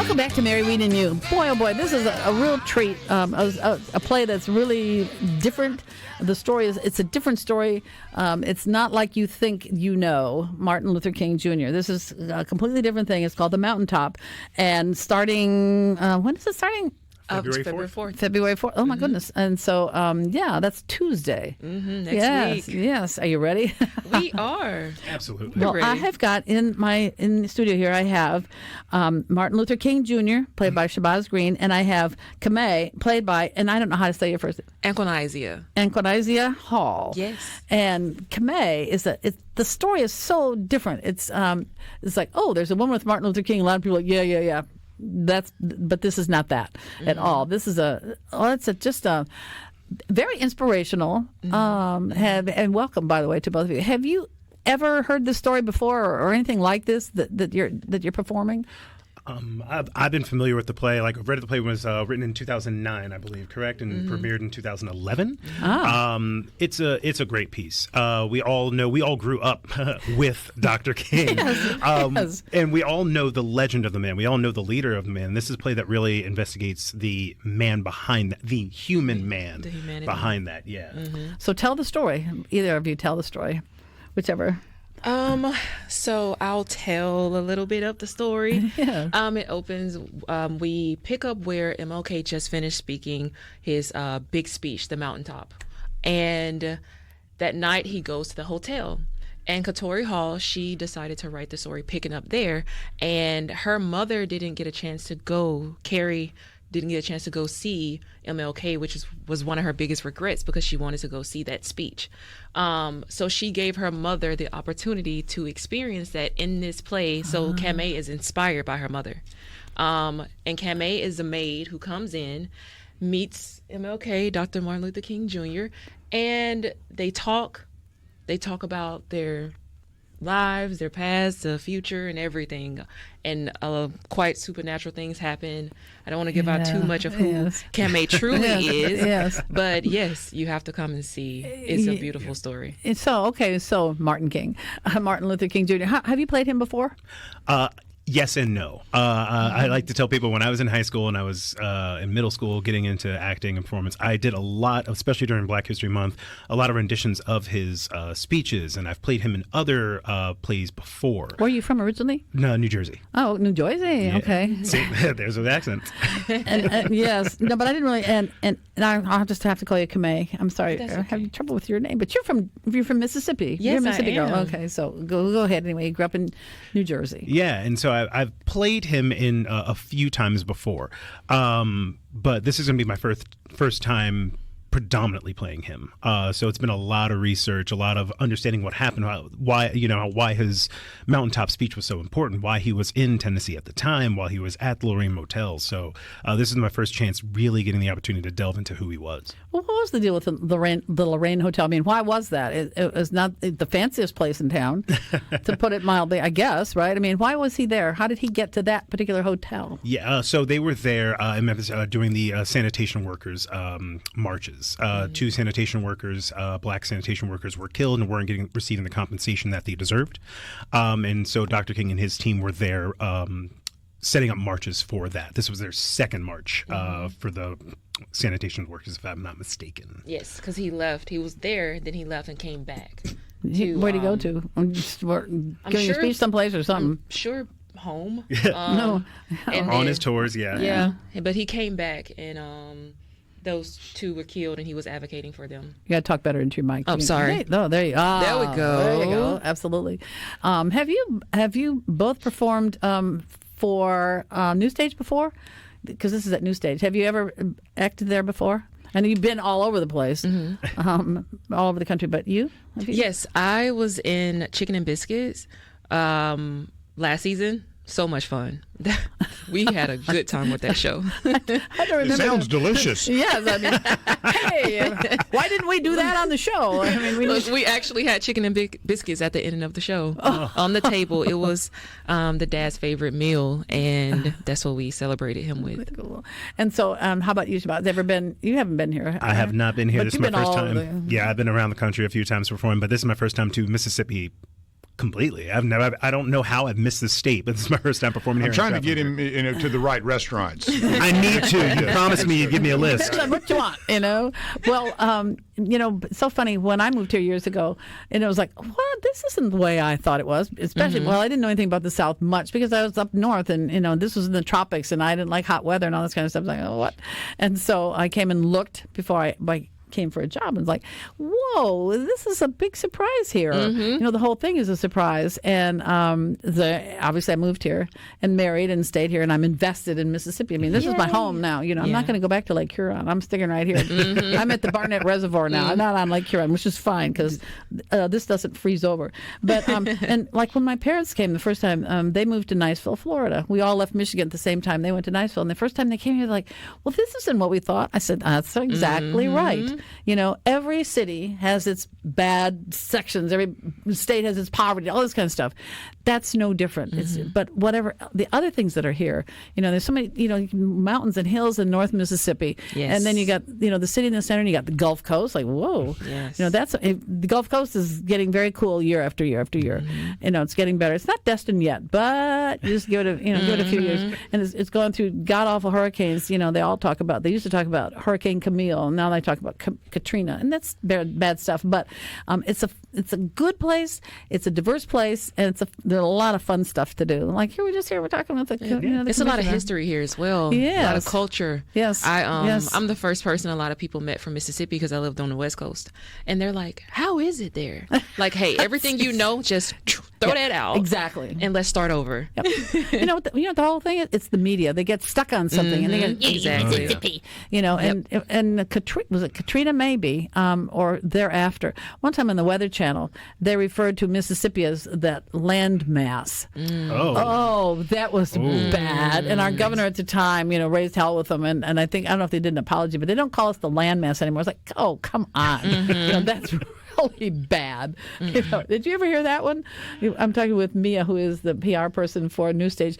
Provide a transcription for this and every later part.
Welcome back to Mary Wieden You. Boy, oh boy, this is a real treat. A play that's really different. The story it's a different story. It's not like you think you know Martin Luther King Jr. This is a completely different thing. It's called The Mountaintop. And starting, when is it starting? February 4th. February 4th. Oh, my goodness. And so, that's Tuesday. Next week. Yes. Are you ready? We are. Absolutely. Well, I have got in the studio here, I have Martin Luther King Jr., played by Shabazz Green, and I have Kamei, played by, and I don't know how to say your first name. Anquanizia Hall. Yes. And Kamei the story is so different. It's like, oh, there's a woman with Martin Luther King. A lot of people are like, yeah. But this is not that at all. This is just a very inspirational. And welcome, by the way, to both of you. Have you ever heard this story before, or anything like this that you're performing? I've been familiar with the play. Like, I've read the play was written in 2009, I believe, correct, and premiered in 2011. It's a great piece. We all grew up with Dr. King, yes. And we all know the legend of the man. We all know the leader of the man. This is a play that really investigates the man behind that, the human man behind that. Yeah. So tell the story. Either of you tell the story, whichever. So I'll tell a little bit of the story. Yeah. It opens, we pick up where MLK just finished speaking his big speech, the Mountaintop. And that night he goes to the hotel. And Katori Hall, she decided to write the story picking up there. And her mother didn't get a chance to go. Carrie didn't get a chance to go see MLK, which was one of her biggest regrets, because she wanted to go see that speech. So she gave her mother the opportunity to experience that in this play. So Kamei is inspired by her mother. And Kamei is a maid who comes in, meets MLK, Dr. Martin Luther King Jr., and they talk about their lives, their past, the future, and everything. And quite supernatural things happen. I don't want to give out too much of who Kamei truly is. Yes. But yes, you have to come and see. It's a beautiful story. So Martin Luther King Jr. Have you played him before? Yes and no. I like to tell people, when I was in high school and I was in middle school getting into acting and performance, I did a lot, especially during Black History Month, a lot of renditions of his speeches, and I've played him in other plays before. Where are you from originally? No, New Jersey. Oh, New Jersey. Yeah. Okay. See, there's an accent. and yes. No, but I didn't really. And I'll just have to call you Kamei. I'm sorry. That's I have trouble with your name. But you're from Mississippi. Yes, you're a Mississippi I am. girl. Okay, so go ahead anyway. You grew up in New Jersey. Yeah, and so I've played him in a few times before, but this is going to be my first time predominantly playing him. So it's been a lot of research, a lot of understanding what happened, why his Mountaintop speech was so important, why he was in Tennessee at the time, while he was at the Lorraine Motel. So this is my first chance really getting the opportunity to delve into who he was. Well, what was the deal with the Lorraine Hotel? I mean, why was that? It was not the fanciest place in town, to put it mildly, I guess, right? I mean, why was he there? How did he get to that particular hotel? Yeah, so they were there in Memphis doing the sanitation workers marches. Two sanitation workers, black sanitation workers, were killed and weren't receiving the compensation that they deserved. And so Dr. King and his team were there setting up marches for that. This was their second march for the sanitation workers, if I'm not mistaken. Yes, because he left. He was there, then he left and came back. Where'd he go to? Giving a speech someplace or something? I'm sure home. No. On his tours, yeah. Yeah, but he came back, and those two were killed, and he was advocating for them. You got to talk better into your mic. Oh, sorry. Hey, no, there you go. There we go. There you go. Absolutely. Have you both performed for New Stage before? Because this is at New Stage. Have you ever acted there before? I know you've been all over the place, all over the country. But you? Yes, I was in Chicken and Biscuits last season. So much fun. We had a good time with that show. It sounds delicious. Yes, I mean, hey, why didn't we do that on the show? I mean, we actually had chicken and biscuits at the end of the show on the table. It was the dad's favorite meal, and that's what we celebrated him with. Cool. And so, how about you, Shabazz? You haven't been here. I have not been here. But This is my first time. Yeah, I've been around the country a few times performing, but this is my first time to Mississippi Completely. I don't know how I've missed this state, but this is my first time performing here. I'm trying to get him, to the right restaurants. I need to. You promised me you'd give me a list. What you want, Well, it's so funny. When I moved here years ago, and it was like, what? This isn't the way I thought it was. Especially, well, I didn't know anything about the South much because I was up north, and this was in the tropics, and I didn't like hot weather and all this kind of stuff. I was like, oh, what? And so I came and looked before I came for a job and was like, whoa, this is a big surprise here. The whole thing is a surprise. And obviously I moved here and married and stayed here, and I'm invested in Mississippi. I mean, this is my home now. I'm not going to go back to Lake Huron. I'm sticking right here. I'm at the Barnett Reservoir now. I'm not on Lake Huron, which is fine because this doesn't freeze over. But and like when my parents came the first time, they moved to Niceville, Florida. We all left Michigan at the same time. They went to Niceville, and the first time they came here, they're like, well, this isn't what we thought. I said, that's exactly right. Every city has its bad sections. Every state has its poverty, all this kind of stuff. That's no different. But whatever the other things that are here, there's so many, mountains and hills in North Mississippi. Yes. And then you got, the city in the center, and you got the Gulf Coast. Like, whoa. Yes. The Gulf Coast is getting very cool year after year after year. It's getting better. It's not destined yet, but you just give it a few years. And it's going through god-awful hurricanes. They used to talk about Hurricane Camille, and now they talk about Katrina, and that's bad stuff. But it's a good place. It's a diverse place, and there's a lot of fun stuff to do. Like we're talking about the it's a lot of history here as well. Yes. A lot of culture. Yes. I'm the first person a lot of people met from Mississippi because I lived on the West Coast, and they're like, "How is it there?" Like, hey, everything just throw that out exactly, and let's start over. Yep. The whole thing is it's the media. They get stuck on something, and they get exactly. And Katrina, was it Katrina maybe or thereafter? One time on the Weather Channel, they referred to Mississippi as that landmass. Oh, that was bad. And our governor at the time, raised hell with them. And I don't know if they did an apology, but they don't call us the landmass anymore. It's like, oh, come on. That's really bad. Did you ever hear that one? I'm talking with Mia, who is the PR person for New Stage.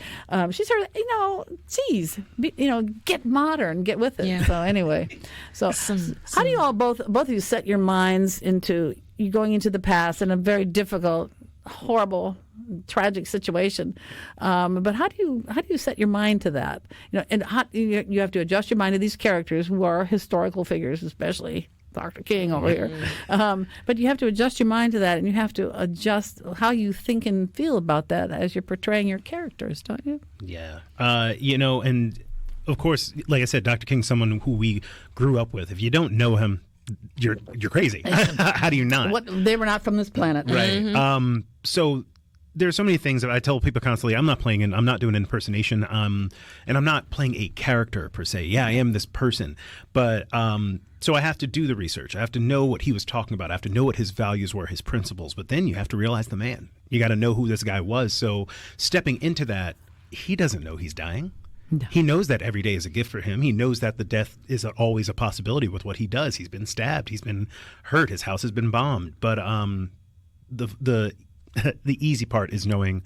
She's heard, geez, get modern, get with it. Yeah. So anyway, how do you all both of you set your minds into you going into the past in a very difficult, horrible, tragic situation? But how do you set your mind to that? And you have to adjust your mind to these characters who are historical figures, especially Dr. King over here. But you have to adjust your mind to that, and you have to adjust how you think and feel about that as you're portraying your characters, don't you? Yeah. And of course, like I said, Dr. King's someone who we grew up with. If you don't know him, you're crazy. How do you not? They were not from this planet. Right. So there's so many things that I tell people constantly. I'm not doing an impersonation, and I'm not playing a character per se. Yeah, I am this person, but so I have to do the research. I have to know what he was talking about. I have to know what his values were, his principles. But then you have to realize the man. You got to know who this guy was. So stepping into that, he doesn't know he's dying. No. He knows that every day is a gift for him. He knows that the death is always a possibility with what he does. He's been stabbed. He's been hurt. His house has been bombed. But the easy part is knowing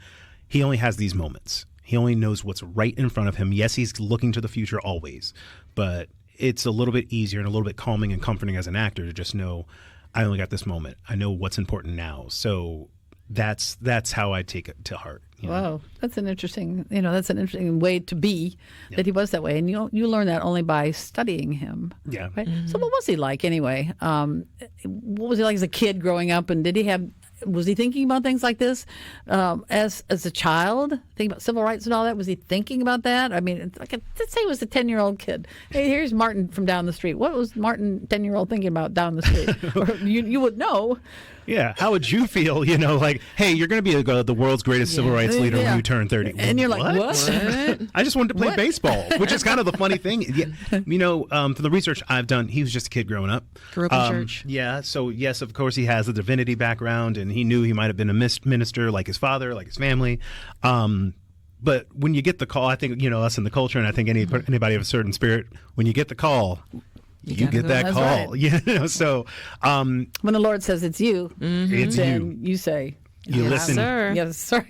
he only has these moments. He only knows what's right in front of him. Yes, he's looking to the future always, but it's a little bit easier and a little bit calming and comforting as an actor to just know I only got this moment. I know what's important now. So that's how I take it to heart. Wow, that's an interesting way to be. Yep. That he was that way, and you learn that only by studying him. Yeah. Right? So what was he like anyway? What was he like as a kid growing up, and was he thinking about things like this as a child? Thinking about civil rights and all that? Was he thinking about that? I mean, let's say he was a 10-year-old kid. Hey, here's Martin from down the street. What was Martin, 10-year-old, thinking about down the street? Or you would know. Yeah, how would you feel, like, hey, you're going to be the world's greatest civil rights leader when you turn 30. And you're like, what? I just wanted to play baseball, which is kind of the funny thing. Yeah, from the research I've done, he was just a kid growing up. Grew up in church. Yeah, so yes, of course, he has a divinity background, and he knew he might have been a minister like his father, like his family. But when you get the call, I think, us in the culture, and I think anybody of a certain spirit, when you get the call, you get that call. Right. So when the Lord says it's you, it's then you say, you listen. Sir. Yes, sir.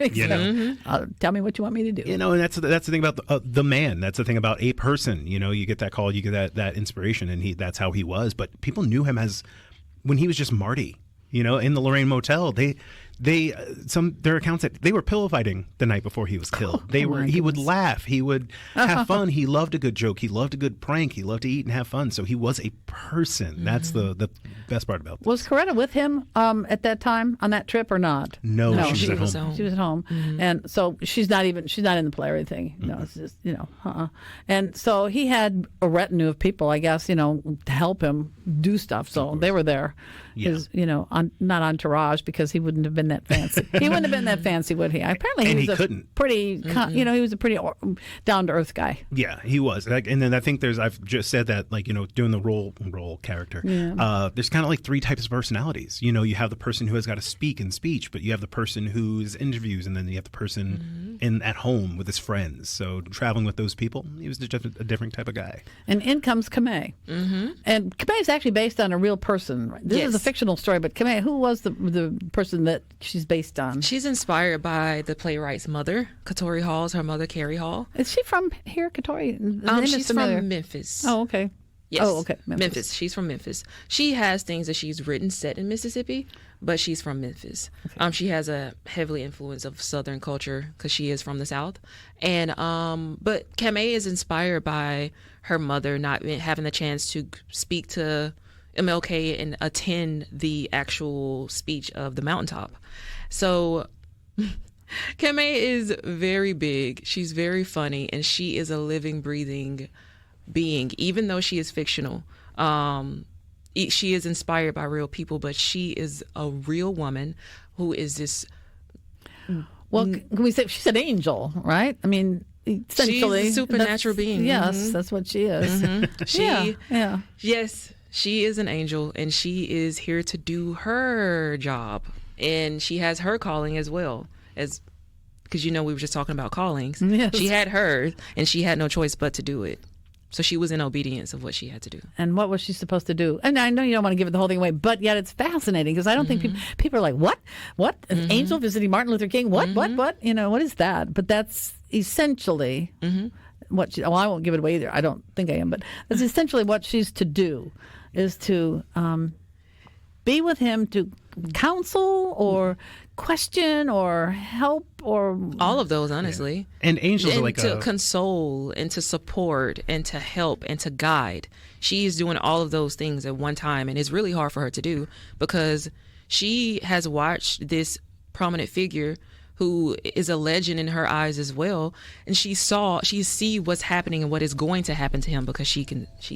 Tell me what you want me to do. And that's the thing about the man. That's the thing about a person. You get that call, you get that inspiration, and that's how he was. But people knew him as when he was just Marty. In the Lorraine Motel, they their accounts said they were pillow fighting the night before he was killed. He would laugh, he would have fun, he loved a good joke, he loved a good prank, he loved to eat and have fun. So he was a person. That's the best part about this. Was Coretta with him at that time on that trip or not? No, she was at home. She was at home, and so she's not in the play or anything. No, it's just And so he had a retinue of people, I guess, to help him do stuff. So they were there. Yeah. His, not entourage, because he wouldn't have been that fancy. He wouldn't have been that fancy, would he? Apparently, And he he was couldn't. Pretty, he was a pretty down to earth guy. Yeah, he was. And then I think I've just said that, doing the role character. Yeah. There's kind of like three types of personalities. You have the person who has got to speak in speech, but you have the person who's interviews, and then you have the person at home with his friends. So traveling with those people, he was just a different type of guy. And in comes Kamei. And Kamei is actually based on a real person. This is a fictional story, but Kamei, who was the person that she's based on? She's inspired by the playwright's mother, Katori Hall's her mother, Carrie Hall. Is she from here, Katori? She's from Memphis. Oh, okay. Yes. Oh, okay. Memphis. She's from Memphis. She has things that she's written set in Mississippi, but she's from Memphis. Okay. She has a heavily influence of Southern culture because she is from the South. And but Kamei is inspired by her mother not having the chance to speak to MLK and attend the actual speech of the Mountaintop. So Kamei is very big. She's very funny, and she is a living, breathing being, even though she is fictional. She is inspired by real people, but she is a real woman who is this. Well, can we say she's an angel, right? I mean, essentially, she's a supernatural being. Yes, that's what she is. Yes, she is an angel, and she is here to do her job, and she has her calling as well as. Because we were just talking about callings. Yes. She had hers, and she had no choice but to do it. So she was in obedience of what she had to do. And what was she supposed to do? And I know you don't want to give the whole thing away, but yet it's fascinating because I don't think people are like, what? What? An angel visiting Martin Luther King? What? What? What is that? But that's essentially what she, I won't give it away either. I don't think I am, but that's essentially what she's to do, is to be with him to counsel or question or help or all of those, honestly. Yeah. And angels are like to console and to support and to help and to guide. She's doing all of those things at one time, and it's really hard for her to do because she has watched this prominent figure who is a legend in her eyes as well, and she see what's happening and what is going to happen to him because she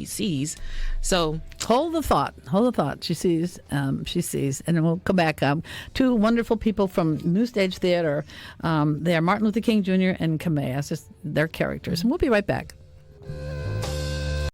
sees. So hold the thought. She sees, and then we'll come back. Two wonderful people from New Stage Theater. They are Martin Luther King Jr. and Kamei. That's just their characters, and we'll be right back.